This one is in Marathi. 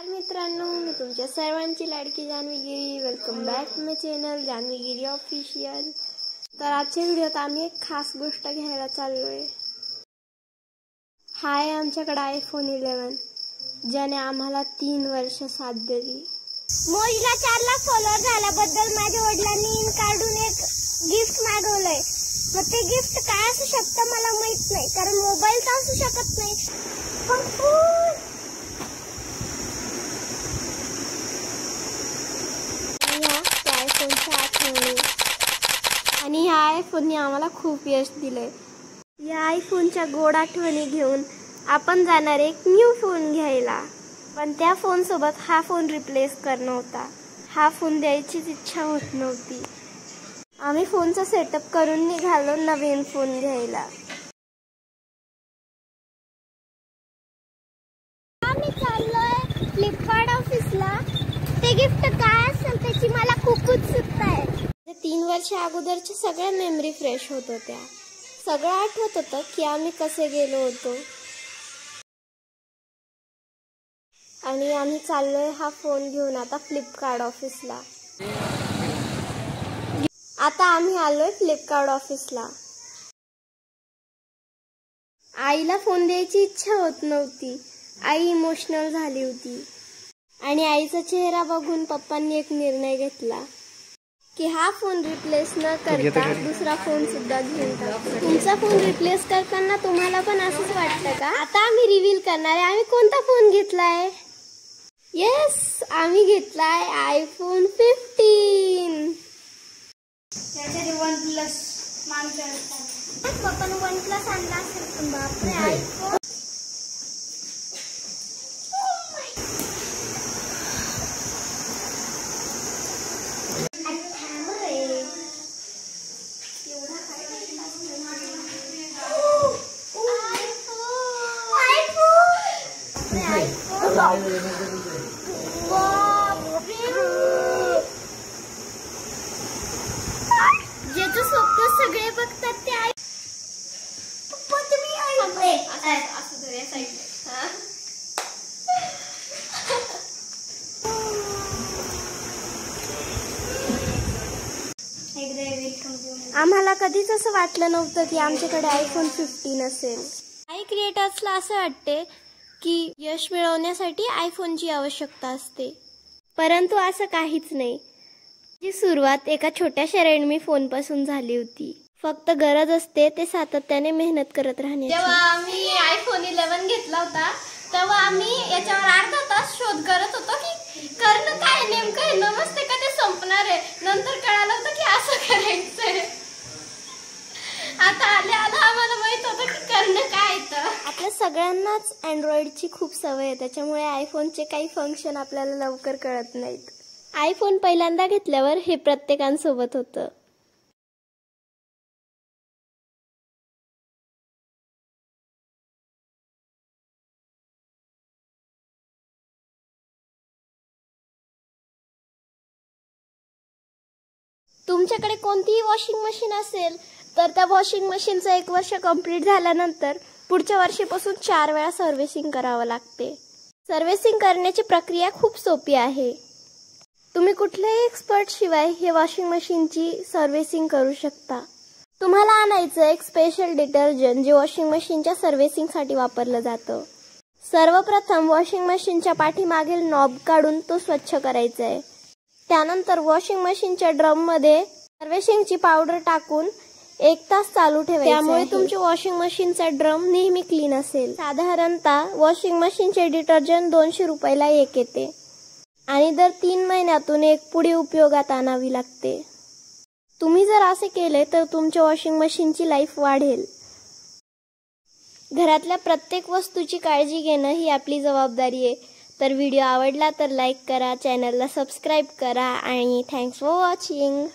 मित्रांनो, मी तुमच्या सर्वांची लाडकी Janhavi Giri. Welcome back to my channel Janhavi Giri official. तर आजच्या व्हिडिओत आम्ही एक खास गोष्ट घ्यायला चाललोय. हाय आमच्याकडे आयफोन 11 ज्याने आम्हाला 3 वर्ष साथ दिली. मोजला 4 लाख फॉलोअर झाल्याबद्दल माझ्या वडिलांनी इन काढून एक गिफ्ट मागवलंय. मग ते गिफ्ट काय असू शकतं मला माहित नाही, कारण मोबाईल तर असू शकत नाही. आणि ह्या आयफोनने आम्हाला खूप यश दिलंय. या आयफोनच्या गोड आठवणी घेऊन आपण जाणार एक न्यू फोन घ्यायला, पण त्या फोन सोबत हा फोन रिप्लेस करणं होता. हा फोन द्यायचीच इच्छा होत नव्हती. आम्ही फोनचा सेटअप करून निघालो नवीन फोन घ्यायला. आम्ही चाललोय फ्लिपकार्ट ऑफिसला. ते गिफ्ट काय असेल त्याची मला खूप उत्सुकता आहे. 3 वर्ष अगोदरच्या सगळ्या मेमरी फ्रेश होत होत्या. सगळं आठवत होतं की आम्ही कसे गेलो होतो. आणि आम्ही चाललोय हा फोन घेऊन आता फ्लिपकार्ट ऑफिसला. आता आम्ही आलोय फ्लिपकार्ट ऑफिसला. आईला फोन द्यायची इच्छा होत नव्हती. आई इमोशनल झाली होती. आणि आईचा चेहरा बघून पप्पांनी एक निर्णय घेतला की हा फोन रिप्लेस न करता दुसरा फोन सुद्धा घेऊन टाकू. तुमचा फोन रिप्लेस करताना तुम्हाला पण असंच वाटतं का? आता आम्ही रिव्हील करणार आहे आम्ही कोणता फोन घेतलाय. येस, आम्ही घेतलाय आयफोन 15. त्याच्यात OnePlus पप्पाने OnePlus आणला असेल, पण बापरे आयफोन. ज्याचं स्वप्न सगळे बघतात ते आहे. पप्पा तुम्ही आम्हाला कधीच असं वाटलं नव्हतं की आमच्याकडे आयफोन 15 असेल. काही क्रिएटर्सला असं वाटते की यश मिळवण्यासाठी आयफोनची आवश्यकता असते, परंतु असं काहीच नाही. जी सुरुवात एका छोट्याशा रेडमी फोन पासून झाली होती. फक्त गरज असते ते सातत्याने मेहनत करत राहण्याची. जेव्हा आम्ही आयफोन 11 घेतला होता तेव्हा आम्ही याच्यावर अर्धा तास शोध करत होतो की करणं काय नेमकं नमस्ते का ते संपणार आहे. नंतर कळालं होतं की असं करायचंय. आता आलं आम्हाला माहित होतं की करणं काय. तर आपल्या सगळ्यांनाच अँड्रॉइडची खूप सवय आहे, त्याच्यामुळे आयफोनचे काही फंक्शन आपल्याला लवकर कळत नाहीत. आयफोन पहिल्यांदा घेतल्यावर हे प्रत्येकांसोबत होतं. तुमच्याकडे कोणतीही वॉशिंग मशीन असेल तर त्या वॉशिंग मशीनचं 1 वर्ष कंप्लीट झाल्यानंतर पुढच्या वर्षीपासून 4 वेळा सर्व्हिसिंग करावं लागते. सर्व्हिसिंग करण्याची प्रक्रिया खूप सोपी आहे. तुम्ही कुठल्याही एक्सपर्ट शिवाय हे वॉशिंग मशीनची सर्व्हिसिंग करू शकता. तुम्हाला आणायचं एक स्पेशल डिटर्जंट जे वॉशिंग मशीनच्या सर्व्हिसिंगसाठी वापरलं जातं. सर्वप्रथम वॉशिंग मशीनच्या पाठीमागील नॉब काढून तो स्वच्छ करायचा आहे. त्यानंतर वॉशिंग मशीनच्या ड्रम मध्ये सर्व्हिसिंगची पावडर टाकून 1 तास चालू ठेवायचं. त्यामुळे तुमच्या वॉशिंग मशीनचा ड्रम नेहमी क्लीन असेल. साधारणतः वॉशिंग मशीनचे डिटर्जंट 200 रुपयाला एक येते आणि दर 3 महिन्यातून एक पुडी उपयोगात आणावी लागते. तुम्ही जर असे केले तर तुमच्या वॉशिंग मशीनची लाईफ वाढेल. घरातल्या प्रत्येक वस्तूची काळजी घेणं ही आपली जबाबदारी आहे. तर व्हिडिओ आवडला तर लाईक करा, चॅनलला सबस्क्राईब करा आणि थँक्स फॉर वॉचिंग.